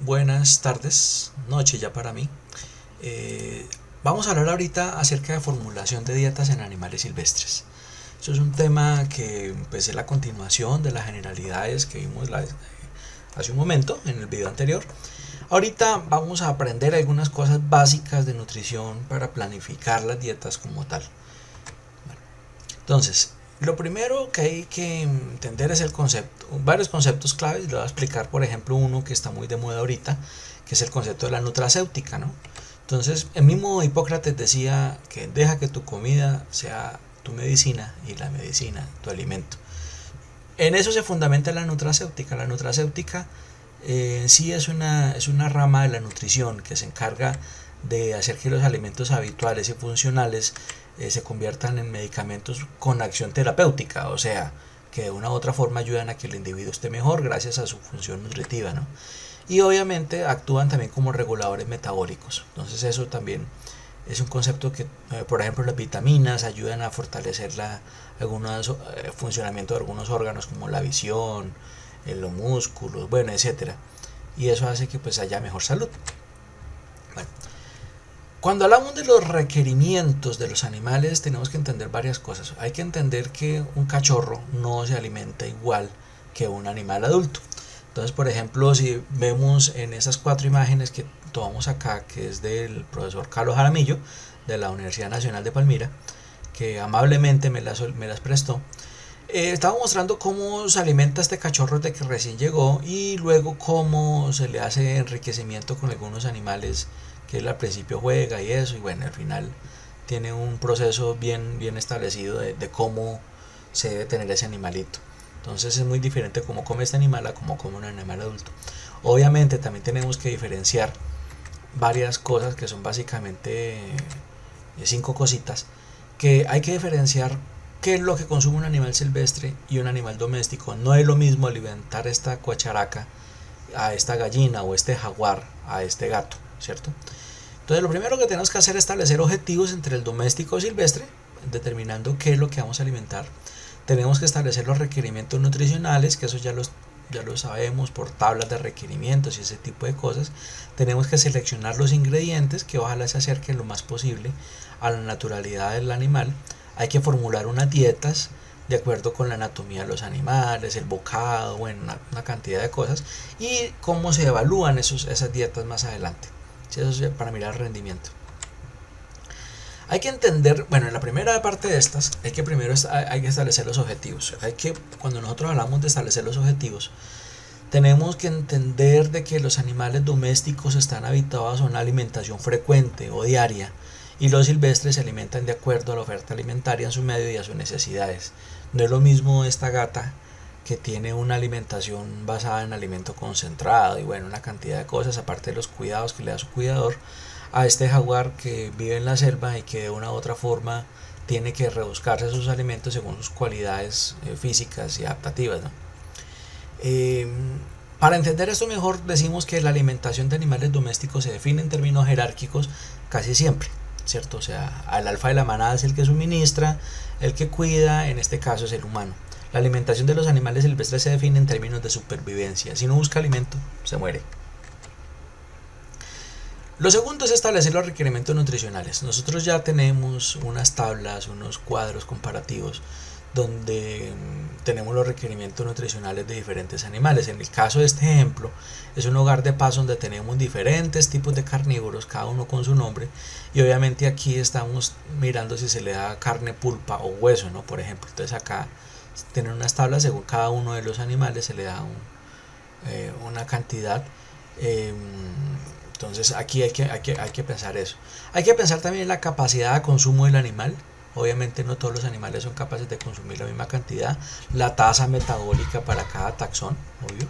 buenas tardes, noche ya para mí. Vamos a hablar ahorita acerca de formulación de dietas en animales silvestres. Eso es un tema que pues, es la continuación de las generalidades que vimos hace un momento en el video anterior. Ahorita vamos a aprender algunas cosas básicas de nutrición para planificar las dietas como tal. Bueno, entonces, lo primero que hay que entender es el concepto, varios conceptos claves. Le voy a explicar, por ejemplo, uno que está muy de moda ahorita, que es el concepto de la nutracéutica, ¿no? Entonces, el mismo Hipócrates decía que deja que tu comida sea tu medicina y la medicina tu alimento. En eso se fundamenta la nutracéutica. La nutracéutica sí es una rama de la nutrición que se encarga de hacer que los alimentos habituales y funcionales se conviertan en medicamentos con acción terapéutica, o sea, que de una u otra forma ayudan a que el individuo esté mejor gracias a su función nutritiva, ¿no? Y obviamente actúan también como reguladores metabólicos. Entonces eso también es un concepto que, por ejemplo, las vitaminas ayudan a fortalecer el funcionamiento de algunos órganos como la visión, los músculos, bueno, etcétera. Y eso hace que pues haya mejor salud. Bueno, cuando hablamos de los requerimientos de los animales tenemos que entender varias cosas. Hay que entender que un cachorro no se alimenta igual que un animal adulto. Entonces, por ejemplo, si vemos en esas 4 imágenes que tomamos acá, que es del profesor Carlos Jaramillo de la Universidad Nacional de Palmira, que amablemente me las prestó, estaba mostrando cómo se alimenta este cachorro de que recién llegó y luego cómo se le hace enriquecimiento con algunos animales que él al principio juega y eso, y bueno, al final tiene un proceso bien establecido de cómo se debe tener ese animalito. Entonces es muy diferente cómo come este animal a cómo come un animal adulto. Obviamente también tenemos que diferenciar varias cosas que son básicamente 5 cositas que hay que diferenciar. ¿Qué es lo que consume un animal silvestre y un animal doméstico? No es lo mismo alimentar esta cuacharaca a esta gallina o este jaguar a este gato, ¿cierto? Entonces lo primero que tenemos que hacer es establecer objetivos entre el doméstico y silvestre, determinando qué es lo que vamos a alimentar. Tenemos que establecer los requerimientos nutricionales, que eso ya lo sabemos por tablas de requerimientos y ese tipo de cosas. Tenemos que seleccionar los ingredientes que ojalá se acerquen lo más posible a la naturalidad del animal. Hay que formular unas dietas de acuerdo con la anatomía de los animales, el bocado, bueno, una cantidad de cosas. Y cómo se evalúan esas dietas más adelante. Eso es para mirar el rendimiento. Hay que entender, bueno, en la primera parte de estas, hay que establecer los objetivos. Cuando nosotros hablamos de establecer los objetivos, tenemos que entender de que los animales domésticos están habituados a una alimentación frecuente o diaria y los silvestres se alimentan de acuerdo a la oferta alimentaria en su medio y a sus necesidades. No es lo mismo esta gata que tiene una alimentación basada en alimento concentrado y bueno, una cantidad de cosas, aparte de los cuidados que le da su cuidador, a este jaguar que vive en la selva y que de una u otra forma tiene que rebuscarse sus alimentos según sus cualidades físicas y adaptativas, ¿no? Para entender esto mejor decimos que la alimentación de animales domésticos se define en términos jerárquicos casi siempre, ¿cierto? O sea, el alfa de la manada es el que suministra, el que cuida, en este caso es el humano. La alimentación de los animales silvestres se define en términos de supervivencia. Si no busca alimento, se muere. Lo segundo es establecer los requerimientos nutricionales. Nosotros ya tenemos unas tablas, unos cuadros comparativos donde tenemos los requerimientos nutricionales de diferentes animales. En el caso de este ejemplo, es un hogar de paso donde tenemos diferentes tipos de carnívoros, cada uno con su nombre, y obviamente aquí estamos mirando si se le da carne, pulpa o hueso, ¿no? Por ejemplo, entonces acá tienen unas tablas, según cada uno de los animales se le da una cantidad. Entonces aquí hay que pensar eso. Hay que pensar también en la capacidad de consumo del animal. Obviamente no todos los animales son capaces de consumir la misma cantidad. La tasa metabólica para cada taxón, obvio.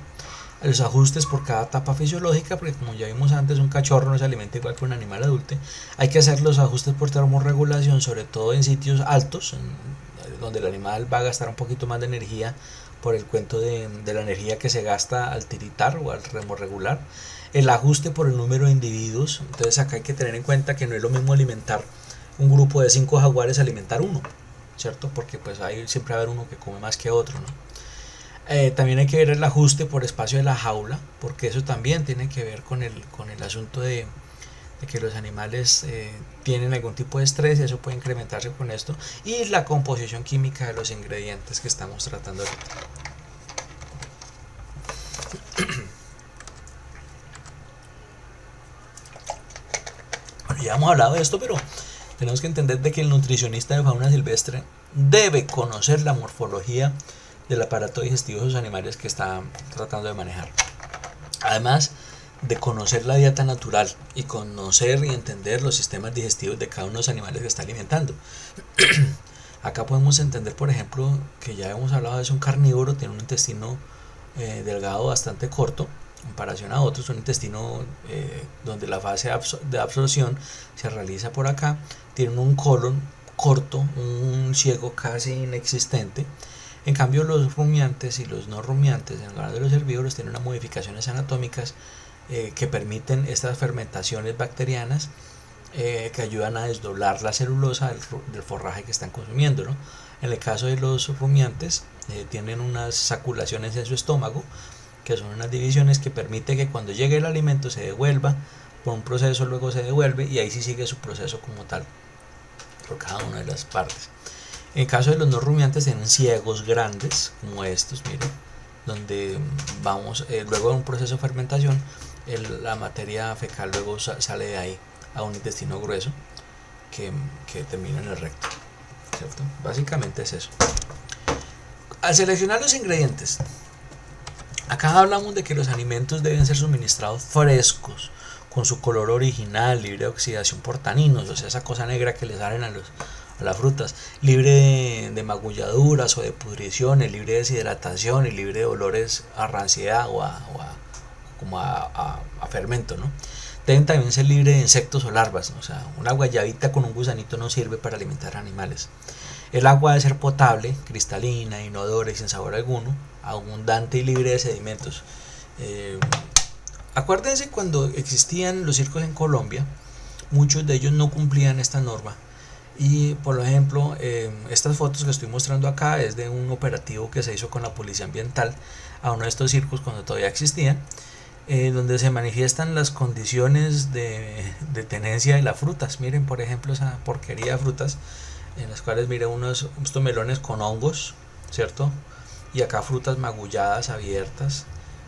Los ajustes por cada etapa fisiológica, porque como ya vimos antes, un cachorro no se alimenta igual que un animal adulto. Hay que hacer los ajustes por termorregulación, sobre todo en sitios altos, donde el animal va a gastar un poquito más de energía por el cuento de la energía que se gasta al tiritar o al remorregular. El ajuste por el número de individuos. Entonces acá hay que tener en cuenta que no es lo mismo alimentar un grupo de 5 jaguares, alimentar uno, ¿cierto? Porque pues siempre va a haber uno que come más que otro, ¿no? También hay que ver el ajuste por espacio de la jaula, porque eso también tiene que ver con el asunto de que los animales tienen algún tipo de estrés y eso puede incrementarse con esto, y la composición química de los ingredientes que estamos tratando ahorita. Bueno, ya hemos hablado de esto, pero tenemos que entender de que el nutricionista de fauna silvestre debe conocer la morfología del aparato digestivo de los animales que está tratando de manejar. Además de conocer la dieta natural y conocer y entender los sistemas digestivos de cada uno de los animales que está alimentando. Acá podemos entender, por ejemplo, que ya hemos hablado de eso, un carnívoro tiene un intestino delgado bastante corto en comparación a otros, un intestino donde la fase de absorción se realiza por acá, tienen un colon corto, un ciego casi inexistente. En cambio, los rumiantes y los no rumiantes, en lugar de los herbívoros, tienen unas modificaciones anatómicas que permiten estas fermentaciones bacterianas que ayudan a desdoblar la celulosa del forraje que están consumiendo, ¿no? En el caso de los rumiantes, tienen unas saculaciones en su estómago, que son unas divisiones que permiten que cuando llegue el alimento se devuelva por un proceso, luego se devuelve y ahí sí sigue su proceso como tal, por cada una de las partes. En el caso de los no rumiantes, tienen ciegos grandes, como estos, miren, donde vamos, luego de un proceso de fermentación, la materia fecal luego sale de ahí a un intestino grueso que termina en el recto, ¿cierto? Básicamente es eso. Al seleccionar los ingredientes, acá hablamos de que los alimentos deben ser suministrados frescos, con su color original, libre de oxidación por taninos, o sea, esa cosa negra que le salen a las frutas, libre de magulladuras o de pudriciones, libre de deshidratación y libre de olores a ranciedad o a fermento, ¿no? Deben también ser libre de insectos o larvas, ¿no? O sea, una guayabita con un gusanito no sirve para alimentar animales. El agua debe ser potable, cristalina, inodora y sin sabor alguno, abundante y libre de sedimentos. Acuérdense cuando existían los circos en Colombia, muchos de ellos no cumplían esta norma. Y por ejemplo, estas fotos que estoy mostrando acá es de un operativo que se hizo con la policía ambiental a uno de estos circos cuando todavía existían, donde se manifiestan las condiciones de tenencia de las frutas. Miren, por ejemplo, esa porquería de frutas en las cuales miren estos melones con hongos, ¿cierto? Y acá frutas magulladas, abiertas,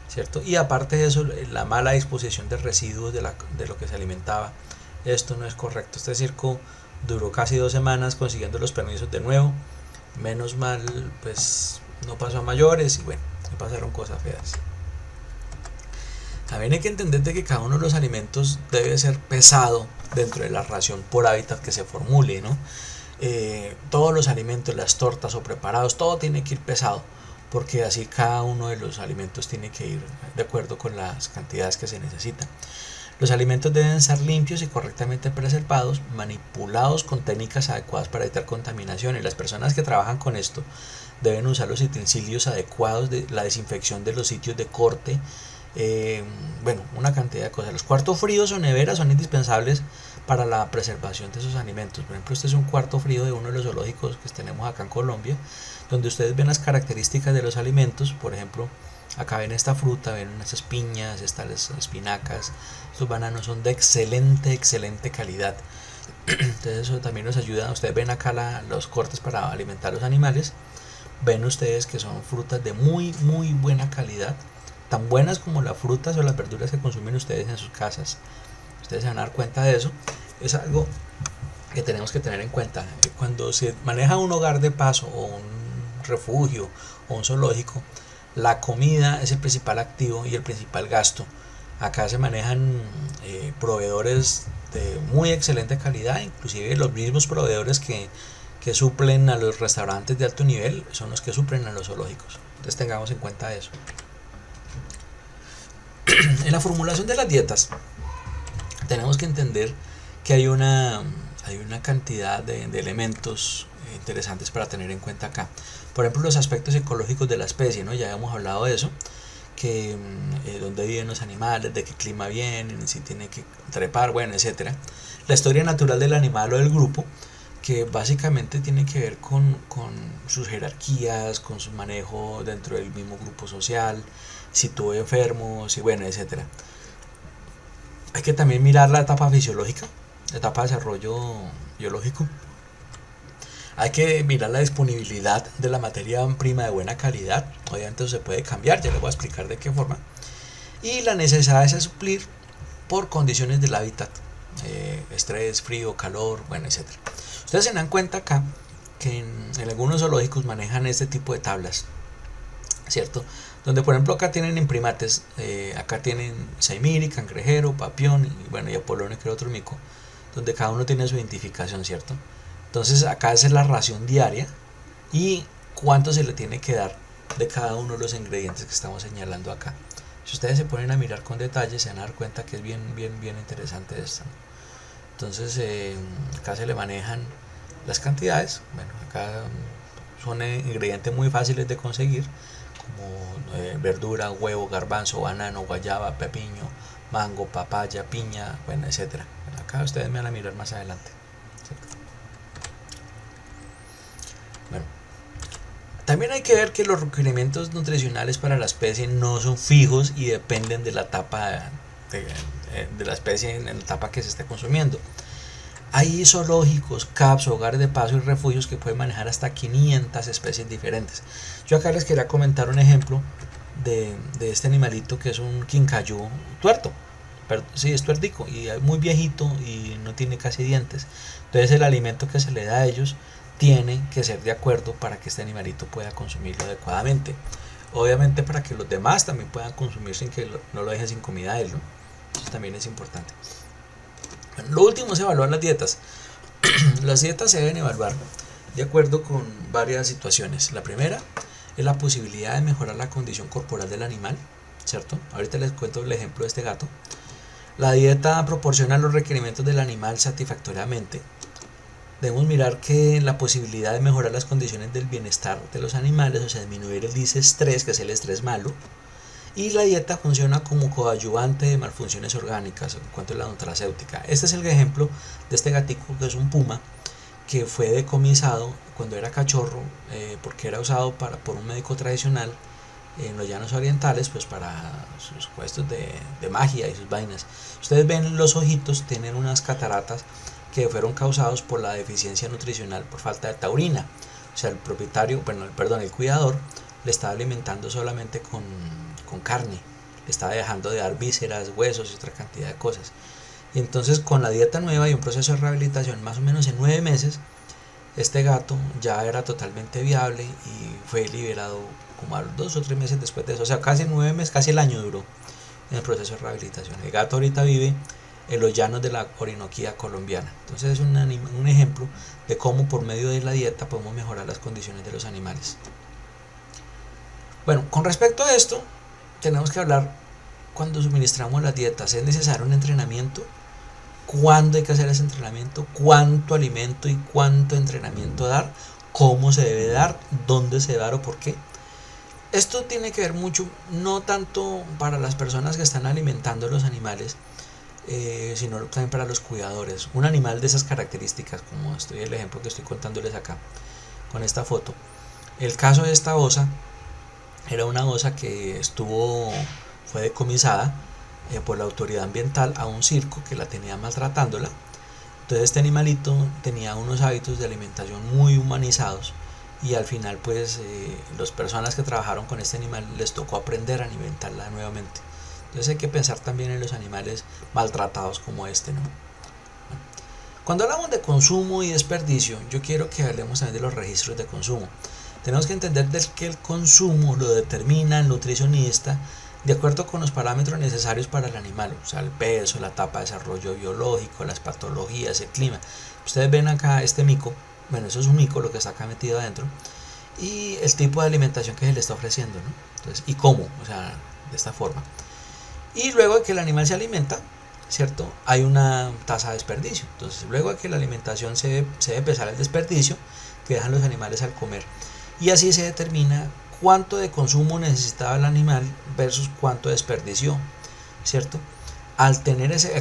¿cierto? Y aparte de eso, la mala disposición de residuos de lo que se alimentaba. Esto no es correcto. Este circo duró casi 2 semanas consiguiendo los permisos de nuevo. Menos mal, pues no pasó a mayores y bueno, me pasaron cosas feas. También hay que entender de que cada uno de los alimentos debe ser pesado dentro de la ración por hábitat que se formule, ¿no? Todos los alimentos, las tortas o preparados, todo tiene que ir pesado, porque así cada uno de los alimentos tiene que ir de acuerdo con las cantidades que se necesitan. Los alimentos deben ser limpios y correctamente preservados, manipulados con técnicas adecuadas para evitar contaminación, y las personas que trabajan con esto deben usar los utensilios adecuados, de la desinfección de los sitios de corte, bueno, una cantidad de cosas. Los cuartos fríos o neveras son indispensables para la preservación de esos alimentos. Por ejemplo, este es un cuarto frío de uno de los zoológicos que tenemos acá en Colombia, donde ustedes ven las características de los alimentos. Por ejemplo, acá ven esta fruta, ven estas piñas, estas espinacas, estos bananos son de excelente calidad. Entonces eso también nos ayuda. Ustedes ven acá los cortes para alimentar a los animales. Ven ustedes que son frutas de muy buena calidad, tan buenas como las frutas o las verduras que consumen ustedes en sus casas. Ustedes se van a dar cuenta de eso. Es algo que tenemos que tener en cuenta. Cuando se maneja un hogar de paso o un refugio o un zoológico, la comida es el principal activo y el principal gasto. Acá se manejan proveedores de muy excelente calidad, inclusive los mismos proveedores que suplen a los restaurantes de alto nivel son los que suplen a los zoológicos. Entonces tengamos en cuenta eso. En la formulación de las dietas tenemos que entender que hay una cantidad de elementos interesantes para tener en cuenta acá. Por ejemplo, los aspectos ecológicos de la especie, ¿no? Ya hemos hablado de eso, que dónde viven los animales, de qué clima vienen, si tiene que trepar, bueno, etcétera. La historia natural del animal o del grupo que básicamente tiene que ver con sus jerarquías, con su manejo dentro del mismo grupo social, si tuvo enfermos, y bueno, etcétera. Hay que también mirar la etapa fisiológica, la etapa de desarrollo biológico. Hay que mirar la disponibilidad de la materia prima de buena calidad. Obviamente eso se puede cambiar, ya les voy a explicar de qué forma. Y la necesidad de suplir por condiciones del hábitat, estrés, frío, calor, bueno, etcétera. Ustedes se dan cuenta acá que en algunos zoológicos manejan este tipo de tablas, ¿cierto? Donde por ejemplo acá tienen en primates, acá tienen saimiri, cangrejero, papión y bueno, y apolonio, que era otro mico, donde cada uno tiene su identificación, ¿cierto? Entonces acá es la ración diaria y cuánto se le tiene que dar de cada uno de los ingredientes que estamos señalando acá. Si ustedes se ponen a mirar con detalle se van a dar cuenta que es bien interesante esto, ¿no? Entonces acá se le manejan las cantidades. Bueno, acá son ingredientes muy fáciles de conseguir, como verdura, huevo, garbanzo, banano, guayaba, pepino, mango, papaya, piña, bueno, etcétera. Bueno, acá ustedes me van a mirar más adelante, ¿cierto? Bueno, también hay que ver que los requerimientos nutricionales para la especie no son fijos y dependen de la etapa de la especie en la etapa que se esté consumiendo. Hay zoológicos, CAPS, hogares de paso y refugios que pueden manejar hasta 500 especies diferentes. Yo acá les quería comentar un ejemplo de este animalito que es un quincayú tuerto. Pero, sí, es tuertico y es muy viejito y no tiene casi dientes. Entonces el alimento que se le da a ellos tiene que ser de acuerdo para que este animalito pueda consumirlo adecuadamente. Obviamente para que los demás también puedan consumir sin que no lo dejen sin comida a él, ¿no? Eso también es importante. Bueno, lo último es evaluar las dietas. Las dietas se deben evaluar de acuerdo con varias situaciones. La primera es la posibilidad de mejorar la condición corporal del animal, ¿cierto? Ahorita les cuento el ejemplo de este gato. La dieta proporciona los requerimientos del animal satisfactoriamente. Debemos mirar que la posibilidad de mejorar las condiciones del bienestar de los animales, o sea, disminuir el disestrés, que es el estrés malo. Y la dieta funciona como coadyuvante de malfunciones orgánicas en cuanto a la nutracéutica. Este es el ejemplo de este gatico que es un puma que fue decomisado cuando era cachorro, porque era usado por un médico tradicional en los llanos orientales, pues para sus puestos de magia y sus vainas. Ustedes ven los ojitos, tienen unas cataratas que fueron causados por la deficiencia nutricional por falta de taurina. O sea, el propietario, el cuidador le estaba alimentando solamente con carne, le estaba dejando de dar vísceras, huesos y otra cantidad de cosas. Y entonces con la dieta nueva y un proceso de rehabilitación, más o menos en 9 meses, este gato ya era totalmente viable y fue liberado como a los 2 o 3 meses después de eso. O sea, casi 9 meses, casi el año duró en el proceso de rehabilitación. El gato ahorita vive en los llanos de la Orinoquía colombiana. Entonces es un ejemplo de cómo por medio de la dieta podemos mejorar las condiciones de los animales. Bueno, con respecto a esto, tenemos que hablar cuando suministramos las dietas. ¿Es necesario un entrenamiento? ¿Cuándo hay que hacer ese entrenamiento? ¿Cuánto alimento y cuánto entrenamiento dar? ¿Cómo se debe dar? ¿Dónde se debe dar o por qué? Esto tiene que ver mucho, no tanto para las personas que están alimentando a los animales, sino también para los cuidadores. Un animal de esas características, como el ejemplo que estoy contándoles acá con esta foto. El caso de esta osa era una osa que fue decomisada por la autoridad ambiental a un circo que la tenía maltratándola. Entonces este animalito tenía unos hábitos de alimentación muy humanizados y al final pues las personas que trabajaron con este animal les tocó aprender a alimentarla nuevamente. Entonces hay que pensar también en los animales maltratados como este, ¿no? Cuando hablamos de consumo y desperdicio, yo quiero que hablemos también de los registros de consumo. Tenemos que entender que el consumo lo determina el nutricionista de acuerdo con los parámetros necesarios para el animal, o sea, el peso, la etapa de desarrollo biológico, las patologías, el clima. Ustedes ven acá este mico, bueno, eso es un mico lo que está acá metido adentro, y el tipo de alimentación que se le está ofreciendo, ¿no? Entonces, y cómo, o sea, de esta forma. Y luego de que el animal se alimenta, ¿cierto? Hay una tasa de desperdicio. Entonces, luego de que la alimentación se debe pesar el desperdicio que dejan los animales al comer. Y así se determina cuánto de consumo necesitaba el animal versus cuánto desperdició, ¿cierto? al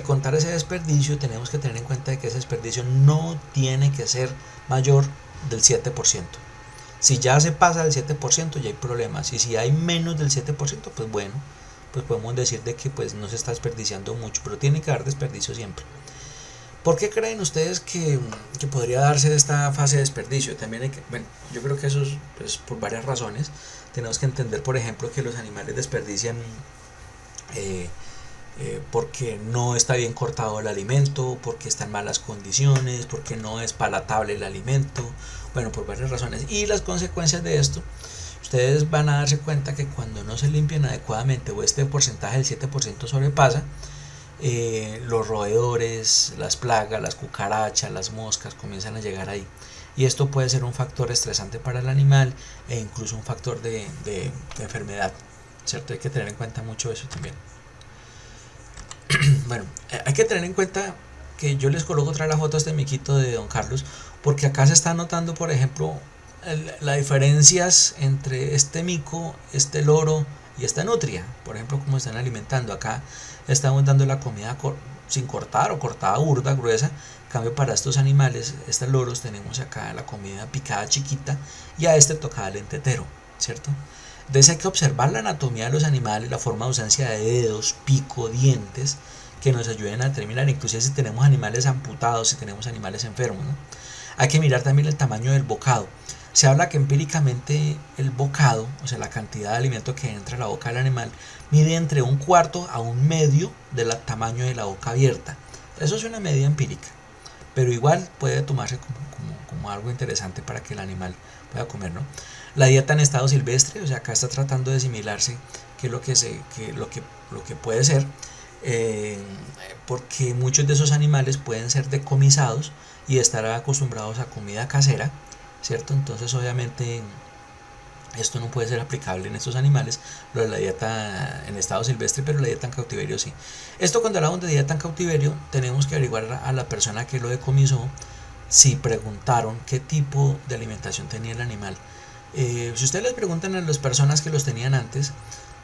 contar ese desperdicio, tenemos que tener en cuenta de que ese desperdicio no tiene que ser mayor del 7%. Si ya se pasa del 7% ya hay problemas, y si hay menos del 7%, pues bueno, pues podemos decir de que pues no se está desperdiciando mucho, pero tiene que haber desperdicio siempre. ¿Por qué creen ustedes que podría darse esta fase de desperdicio? También hay que, bueno, yo creo que eso es pues, por varias razones. Tenemos que entender, por ejemplo, que los animales desperdician porque no está bien cortado el alimento, porque está en malas condiciones, porque no es palatable el alimento, bueno, por varias razones. Y las consecuencias de esto, ustedes van a darse cuenta que cuando no se limpian adecuadamente o este porcentaje del 7% sobrepasa, los roedores, las plagas, las cucarachas, las moscas comienzan a llegar ahí. Y esto puede ser un factor estresante para el animal e incluso un factor de enfermedad, ¿cierto? Hay que tener en cuenta mucho eso también. Bueno, hay que tener en cuenta que yo les coloco otra vez la foto a este miquito de Don Carlos, porque acá se está notando, por ejemplo, las diferencias entre este mico, este loro y esta nutria. Por ejemplo, cómo están alimentando. Acá estamos dando la comida sin cortar o cortada burda, gruesa. En cambio, para estos animales, estos loros, tenemos acá la comida picada chiquita y a este tocada el entetero, ¿cierto? Entonces hay que observar la anatomía de los animales, la forma de ausencia de dedos, pico, dientes, que nos ayuden a determinar, inclusive si tenemos animales amputados, si tenemos animales enfermos, ¿no? Hay que mirar también el tamaño del bocado. Se habla que empíricamente el bocado, o sea, la cantidad de alimento que entra a la boca del animal, mide entre 1/4 a 1/2 del tamaño de la boca abierta. Eso es una medida empírica, pero igual puede tomarse como algo interesante para que el animal pueda comer, ¿no? La dieta en estado silvestre, o sea, acá está tratando de asimilarse qué es lo que puede ser, porque muchos de esos animales pueden ser decomisados y estar acostumbrados a comida casera, ¿cierto? Entonces obviamente esto no puede ser aplicable en estos animales, lo de la dieta en estado silvestre, pero la dieta en cautiverio sí. Esto, cuando hablamos de dieta en cautiverio, tenemos que averiguar a la persona que lo decomisó si preguntaron qué tipo de alimentación tenía el animal. Si ustedes les preguntan a las personas que los tenían antes,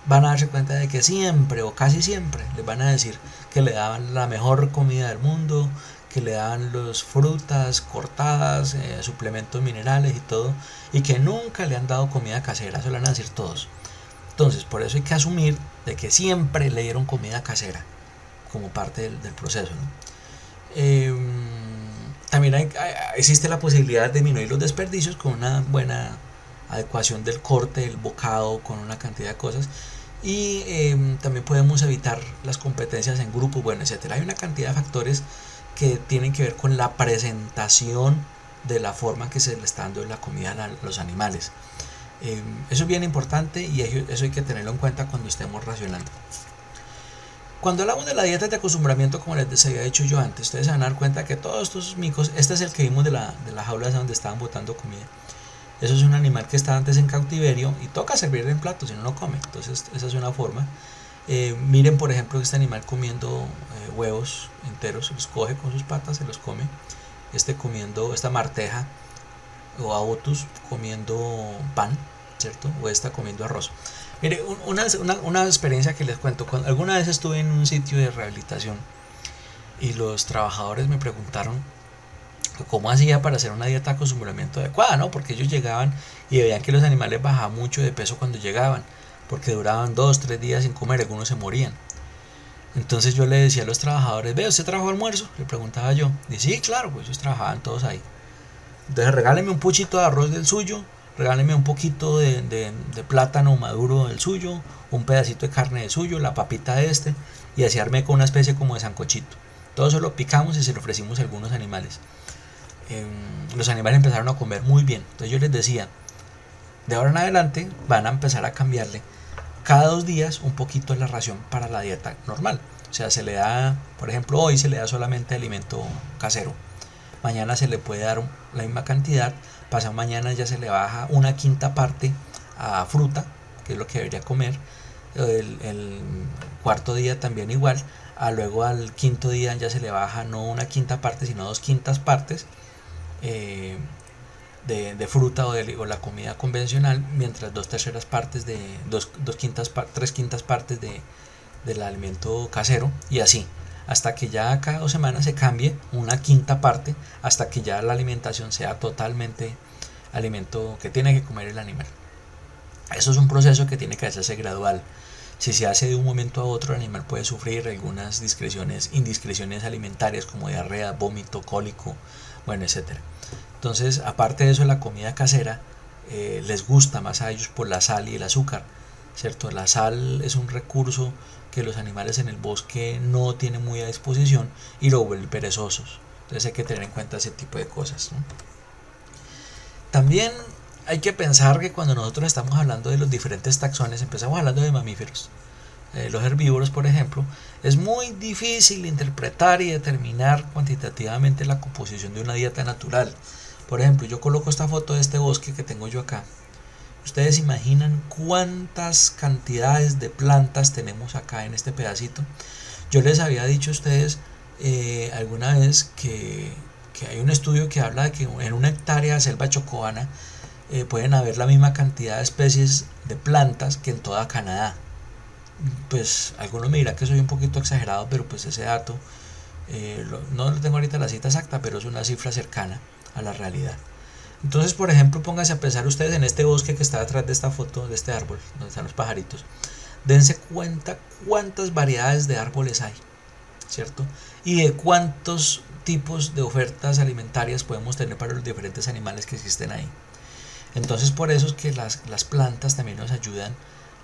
van a darse cuenta de que siempre o casi siempre les van a decir que le daban la mejor comida del mundo, que le daban las frutas cortadas, suplementos minerales y todo, y que nunca le han dado comida casera. Eso lo van a decir todos. Entonces, por eso hay que asumir de que siempre le dieron comida casera como parte del proceso, ¿no? También existe la posibilidad de disminuir los desperdicios con una buena adecuación del corte del bocado, con una cantidad de cosas, y también podemos evitar las competencias en grupo, bueno, etcétera. Hay una cantidad de factores que tienen que ver con la presentación de la forma que se le está dando la comida a los animales. Eso es bien importante y eso hay que tenerlo en cuenta cuando estemos racionando. Cuando hablamos de la dieta de acostumbramiento, como les había dicho yo antes, ustedes se van a dar cuenta que todos estos micos, este es el que vimos de la jaula donde estaban botando comida. Eso es un animal que está antes en cautiverio y toca servirle en plato, si no, no come. Entonces esa es una forma. Miren, por ejemplo, este animal comiendo huevos enteros, los coge con sus patas, se los come. Comiendo esta marteja o aotus comiendo pan, ¿cierto? O esta comiendo arroz. Mire, una experiencia que les cuento. Alguna vez estuve en un sitio de rehabilitación y los trabajadores me preguntaron cómo hacía para hacer una dieta de acostumbramiento adecuada, ¿no? Porque ellos llegaban y veían que los animales bajaban mucho de peso cuando llegaban, porque duraban 2-3 días sin comer, algunos se morían. Entonces yo le decía a los trabajadores, ¿ve, usted trabajó almuerzo? Le preguntaba yo. Dice, sí, claro, pues ellos trabajaban todos ahí. Entonces regáleme un puchito de arroz del suyo, regáleme un poquito de plátano maduro del suyo, un pedacito de carne del suyo, la papita de y así armé con una especie como de sancochito. Todo eso lo picamos y se lo ofrecimos a algunos animales. Los animales empezaron a comer muy bien. Entonces yo les decía, de ahora en adelante van a empezar a cambiarle cada 2 días un poquito la ración para la dieta normal. O sea, se le da, por ejemplo, hoy se le da solamente alimento casero. Mañana se le puede dar la misma cantidad. Pasado mañana ya se le baja 1/5 parte a fruta, que es lo que debería comer. El cuarto día también igual. Luego al quinto día ya se le baja no 1/5 parte, sino 2/5 partes de fruta o la comida convencional, mientras 2/3 partes 3/5 partes del alimento casero, y así, hasta que ya cada 2 semanas se cambie una quinta parte, hasta que ya la alimentación sea totalmente alimento que tiene que comer el animal. Eso es un proceso que tiene que hacerse gradual. Si se hace de un momento a otro, el animal puede sufrir algunas indiscreciones alimentarias como diarrea, vómito, cólico, bueno, etcétera. Entonces, aparte de eso, la comida casera les gusta más a ellos por la sal y el azúcar, ¿cierto? La sal es un recurso que los animales en el bosque no tienen muy a disposición y lo vuelven perezosos. Entonces hay que tener en cuenta ese tipo de cosas, ¿no? También hay que pensar que cuando nosotros estamos hablando de los diferentes taxones, empezamos hablando de mamíferos. Los herbívoros, por ejemplo, es muy difícil interpretar y determinar cuantitativamente la composición de una dieta natural. Por ejemplo, yo coloco esta foto de este bosque que tengo yo acá. ¿Ustedes imaginan cuántas cantidades de plantas tenemos acá en este pedacito? Yo les había dicho a ustedes alguna vez que hay un estudio que habla de que en una hectárea de selva chocobana pueden haber la misma cantidad de especies de plantas que en toda Canadá. Pues algunos me dirán que soy un poquito exagerado, pero pues ese dato no lo tengo ahorita la cita exacta, pero es una cifra cercana a la realidad. Entonces, por ejemplo, pónganse a pensar ustedes en este bosque que está detrás de esta foto, de este árbol, donde están los pajaritos. Dense cuenta cuántas variedades de árboles hay, ¿cierto? Y de cuántos tipos de ofertas alimentarias podemos tener para los diferentes animales que existen ahí. Entonces, por eso es que las plantas también nos ayudan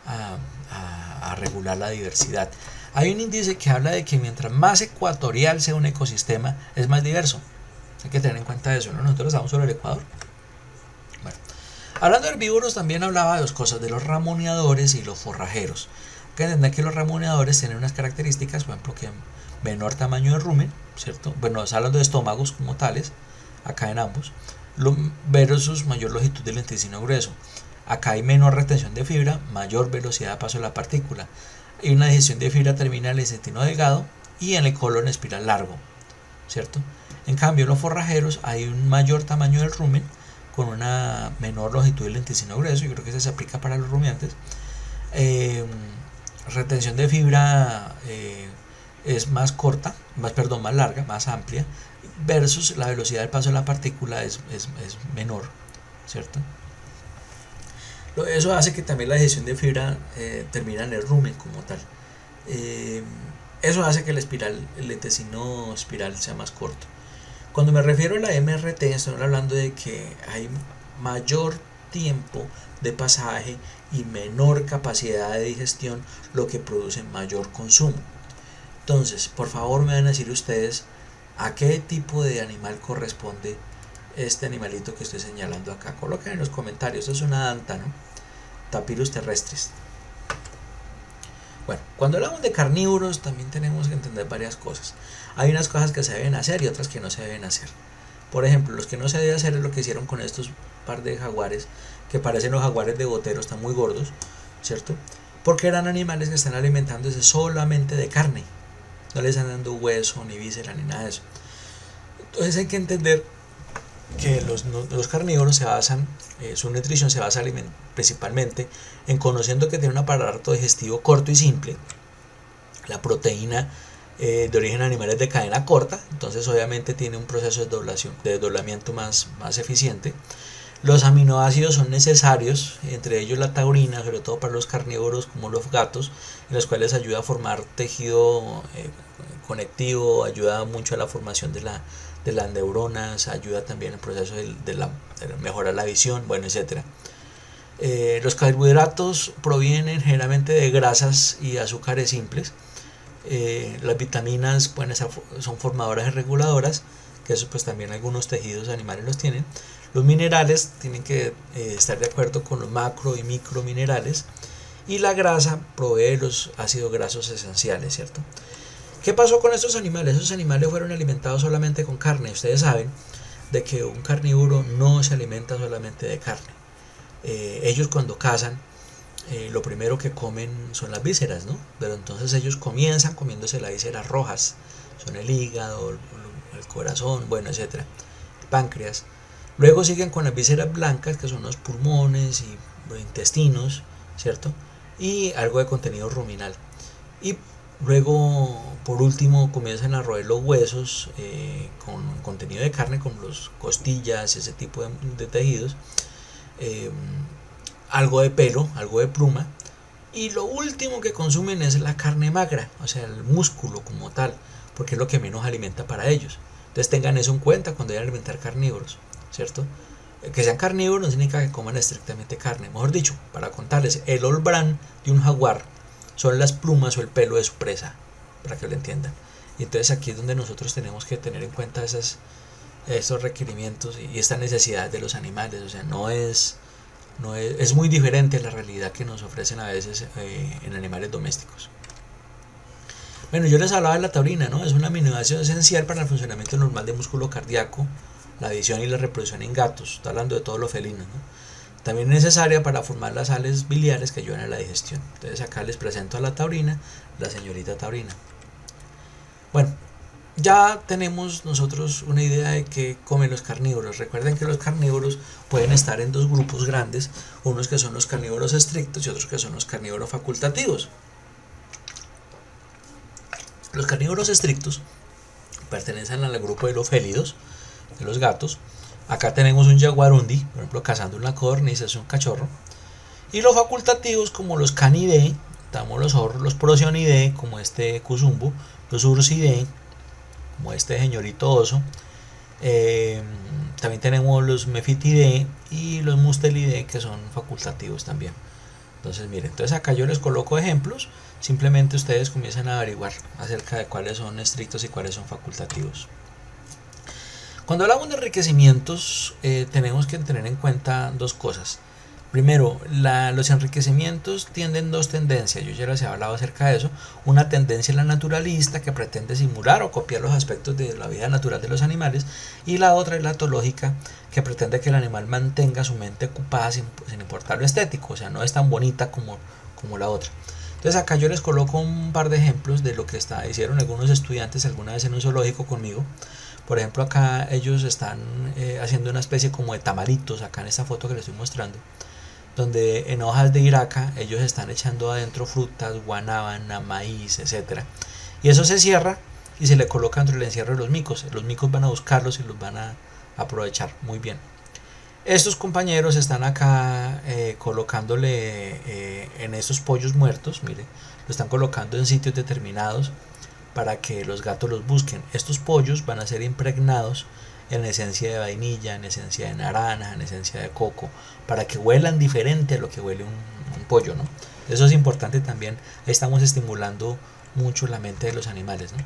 a regular la diversidad. Hay un índice que habla de que mientras más ecuatorial sea un ecosistema, es más diverso. Hay que tener en cuenta eso, ¿no? Nosotros estamos sobre el Ecuador. Bueno, hablando de herbívoros, también hablaba de dos cosas, de los ramoneadores y los forrajeros. Hay que entender que los ramoneadores tienen unas características, por ejemplo, que menor tamaño de rumen, ¿cierto? Bueno, hablando de estómagos como tales, acá en ambos, versus mayor longitud del intestino grueso. Acá hay menor retención de fibra, mayor velocidad de paso de la partícula. Hay una digestión de fibra terminal en el intestino delgado y en el colon espiral largo, ¿cierto? En cambio, en los forrajeros hay un mayor tamaño del rumen con una menor longitud del intestino grueso. Yo creo que eso se aplica para los rumiantes. Retención de fibra es más corta, más larga, más amplia, versus la velocidad del paso de la partícula es menor, ¿cierto? Eso hace que también la digestión de fibra termine en el rumen como tal. Eso hace que el intestino espiral sea más corto. Cuando me refiero a la MRT, estoy hablando de que hay mayor tiempo de pasaje y menor capacidad de digestión, lo que produce mayor consumo. Entonces, por favor me van a decir ustedes a qué tipo de animal corresponde este animalito que estoy señalando acá. Coloquen en los comentarios. Esto es una danta, ¿no? Tapirus terrestres. Bueno, cuando hablamos de carnívoros también tenemos que entender varias cosas. Hay unas cosas que se deben hacer y otras que no se deben hacer. Por ejemplo, los que no se deben hacer es lo que hicieron con estos par de jaguares, que parecen los jaguares de Botero, están muy gordos, ¿cierto? Porque eran animales que están alimentándose solamente de carne. No les están dando hueso, ni víscera, ni nada de eso. Entonces hay que entender que los carnívoros se basan, su nutrición se basa principalmente en conociendo que tiene un aparato digestivo corto y simple. La proteína de origen animal es de cadena corta, entonces obviamente tiene un proceso de desdoblamiento más eficiente. Los aminoácidos son necesarios, entre ellos la taurina, sobre todo para los carnívoros como los gatos, en los cuales ayuda a formar tejido conectivo, ayuda mucho a la formación de las neuronas, ayuda también en el proceso de mejorar la visión, bueno, etc. Los carbohidratos provienen generalmente de grasas y azúcares simples. Las vitaminas son formadoras y reguladoras, que eso pues también algunos tejidos animales los tienen. Los minerales tienen que estar de acuerdo con los macro y microminerales, y la grasa provee los ácidos grasos esenciales, ¿cierto? ¿Qué pasó con estos animales? Esos animales fueron alimentados solamente con carne. Ustedes saben de que un carnívoro no se alimenta solamente de carne. Ellos cuando cazan, lo primero que comen son las vísceras, ¿no? Pero entonces ellos comienzan comiéndose las vísceras rojas, son el hígado, el corazón, bueno, etcétera, el páncreas. Luego siguen con las vísceras blancas, que son los pulmones y los intestinos, ¿cierto? Y algo de contenido ruminal. Y Luego, por último, comienzan a roer los huesos con contenido de carne, como los costillas, ese tipo de tejidos, eh, algo de pelo, algo de pluma, y lo último que consumen es la carne magra, o sea, el músculo como tal, porque es lo que menos alimenta para ellos. Entonces tengan eso en cuenta cuando vayan a alimentar carnívoros, ¿cierto? Que sean carnívoros no significa que coman estrictamente carne. Mejor dicho, para contarles, el olbrán de un jaguar son las plumas o el pelo de su presa, para que lo entiendan. Y entonces aquí es donde nosotros tenemos que tener en cuenta esos requerimientos y esta necesidad de los animales. O sea, es muy diferente la realidad que nos ofrecen a veces en animales domésticos. Bueno, yo les hablaba de la taurina, ¿no? Es una aminoácido esencial para el funcionamiento normal del músculo cardíaco, la visión y la reproducción en gatos. Estoy hablando de todos los felinos, ¿no? También es necesaria para formar las sales biliares que ayudan a la digestión. Entonces acá les presento a la taurina, la señorita taurina. Bueno, ya tenemos nosotros una idea de qué comen los carnívoros. Recuerden que los carnívoros pueden estar en dos grupos grandes, unos que son los carnívoros estrictos y otros que son los carnívoros facultativos. Los carnívoros estrictos pertenecen al grupo de los félidos, de los gatos. Acá tenemos un jaguarundi, por ejemplo, cazando una codorniz, es un cachorro. Y los facultativos, como los canidae, tenemos los zorros, los procionidae, como este cusumbo, los ursidae, como este señorito oso. También tenemos los mephitidae y los mustelidae, que son facultativos también. Entonces, miren, entonces acá yo les coloco ejemplos. Simplemente ustedes comienzan a averiguar acerca de cuáles son estrictos y cuáles son facultativos. Cuando hablamos de enriquecimientos, tenemos que tener en cuenta dos cosas. Primero, los enriquecimientos tienden dos tendencias. Yo ya les he hablado acerca de eso. Una tendencia es la naturalista, que pretende simular o copiar los aspectos de la vida natural de los animales. Y la otra es la etológica, que pretende que el animal mantenga su mente ocupada sin importar lo estético. O sea, no es tan bonita como la otra. Entonces acá yo les coloco un par de ejemplos de lo que hicieron algunos estudiantes alguna vez en un zoológico conmigo. Por ejemplo, acá ellos están haciendo una especie como de tamalitos, acá en esta foto que les estoy mostrando, donde en hojas de iraca ellos están echando adentro frutas, guanábana, maíz, etcétera. Y eso se cierra y se le coloca dentro del encierro de los micos. Los micos van a buscarlos y los van a aprovechar muy bien. Estos compañeros están acá colocándole en estos pollos muertos, mire, lo están colocando en sitios determinados para que los gatos los busquen. Estos pollos van a ser impregnados en esencia de vainilla, en esencia de naranja, en esencia de coco, para que huelan diferente a lo que huele un pollo, ¿no? Eso es importante también. Ahí estamos estimulando mucho la mente de los animales, ¿no?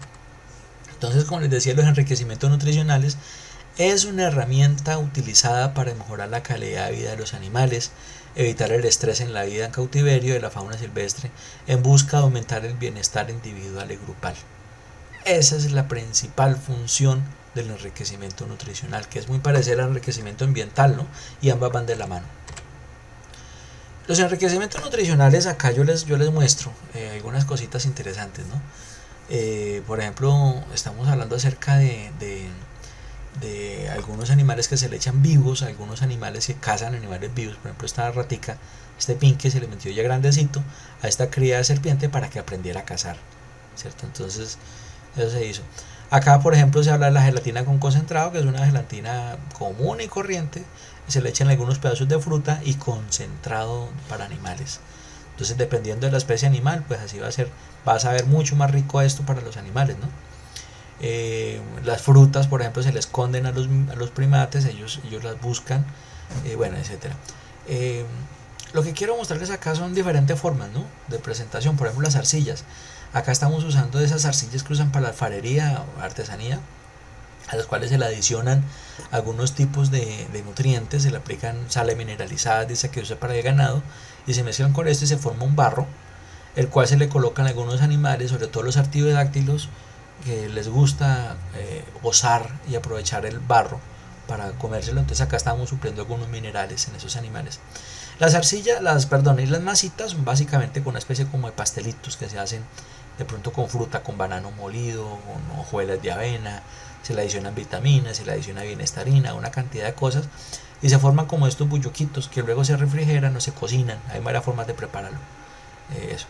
Entonces, como les decía, los enriquecimientos nutricionales es una herramienta utilizada para mejorar la calidad de vida de los animales, evitar el estrés en la vida en cautiverio de la fauna silvestre, en busca de aumentar el bienestar individual y grupal. Esa es la principal función del enriquecimiento nutricional, que es muy parecido al enriquecimiento ambiental, ¿no? Y ambas van de la mano. Los enriquecimientos nutricionales, acá yo les muestro algunas cositas interesantes, ¿no? Por ejemplo, estamos hablando acerca de algunos animales que se le echan vivos, algunos animales que cazan animales vivos. Por ejemplo, esta ratica, este pinque se le metió ya grandecito a esta cría de serpiente para que aprendiera a cazar, ¿cierto? Entonces eso se hizo. Acá, por ejemplo, se habla de la gelatina con concentrado, que es una gelatina común y corriente. Se le echan algunos pedazos de fruta y concentrado para animales. Entonces, dependiendo de la especie animal, pues así va a saber mucho más rico esto para los animales, ¿no? Las frutas, por ejemplo, se le esconden a los primates, ellos las buscan, bueno, etcétera. Lo que quiero mostrarles acá son diferentes formas, ¿no?, de presentación. Por ejemplo, las arcillas. Acá estamos usando esas arcillas que usan para la alfarería o artesanía, a las cuales se le adicionan algunos tipos de nutrientes, se le aplican sales mineralizadas, dice que usa para el ganado, y se mezclan con esto y se forma un barro, el cual se le colocan a algunos animales, sobre todo los artiodáctilos, que les gusta gozar y aprovechar el barro para comérselo. Entonces acá estamos supliendo algunos minerales en esos animales. Las arcillas, y las masitas son básicamente con una especie como de pastelitos que se hacen de pronto con fruta, con banano molido, con hojuelas de avena, se le adicionan vitaminas, se le adiciona bienestarina, una cantidad de cosas, y se forman como estos bulloquitos que luego se refrigeran o se cocinan. Hay varias formas de prepararlo. Eso.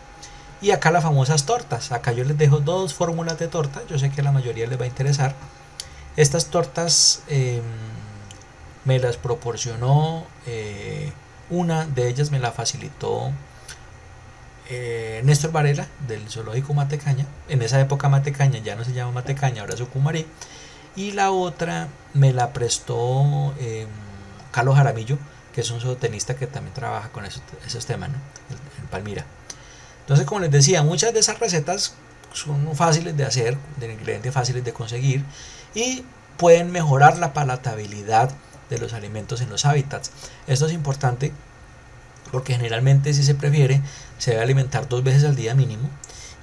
Y acá las famosas tortas. Acá yo les dejo dos fórmulas de torta. Yo sé que a la mayoría les va a interesar. Estas tortas me las proporcionó, una de ellas me la facilitó Néstor Varela del zoológico Matecaña. En esa época Matecaña ya no se llama Matecaña, ahora es Ucumarí. Y la otra me la prestó Carlos Jaramillo, que es un zootenista que también trabaja con esos temas, ¿no? En Palmira. Entonces, como les decía, muchas de esas recetas son fáciles de hacer, de ingredientes fáciles de conseguir y pueden mejorar la palatabilidad de los alimentos en los hábitats. Esto es importante porque generalmente, si se prefiere, se debe alimentar 2 veces al día mínimo,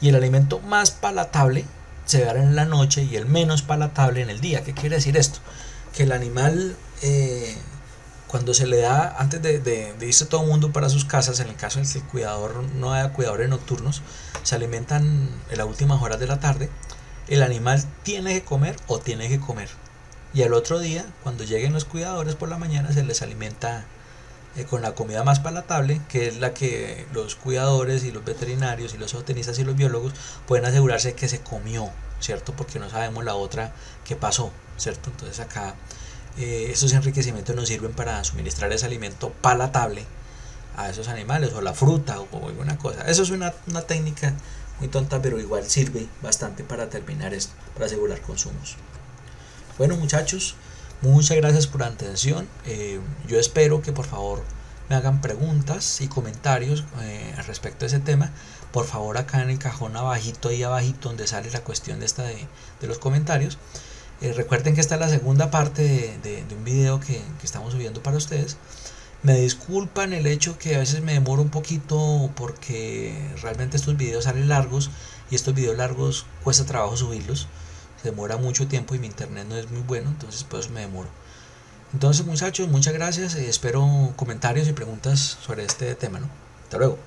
y el alimento más palatable se debe dar en la noche y el menos palatable en el día. ¿Qué quiere decir esto? Que el animal, cuando se le da, antes de irse todo el mundo para sus casas, en el caso en que el cuidador no haya cuidadores nocturnos, se alimentan en las últimas horas de la tarde, el animal tiene que comer o tiene que comer. Y al otro día, cuando lleguen los cuidadores por la mañana, se les alimenta con la comida más palatable, que es la que los cuidadores y los veterinarios y los zootenistas y los biólogos pueden asegurarse que se comió, ¿cierto? Porque no sabemos la otra que pasó, ¿cierto? Entonces acá estos enriquecimientos nos sirven para suministrar ese alimento palatable a esos animales, o la fruta o alguna cosa. Eso es una técnica muy tonta, pero igual sirve bastante para terminar esto, para asegurar consumos. Bueno, muchachos, muchas gracias por la atención. Yo espero que por favor me hagan preguntas y comentarios al respecto de ese tema. Por favor, acá en el cajón abajito, ahí abajito donde sale la cuestión de los comentarios. Recuerden que esta es la segunda parte de un video que estamos subiendo para ustedes. Me disculpan el hecho que a veces me demoro un poquito porque realmente estos videos salen largos, y estos videos largos cuesta trabajo subirlos. Se demora mucho tiempo y mi internet no es muy bueno, entonces por eso me demoro. Entonces, muchachos, muchas gracias. Espero comentarios y preguntas sobre este tema, ¿no? Hasta luego.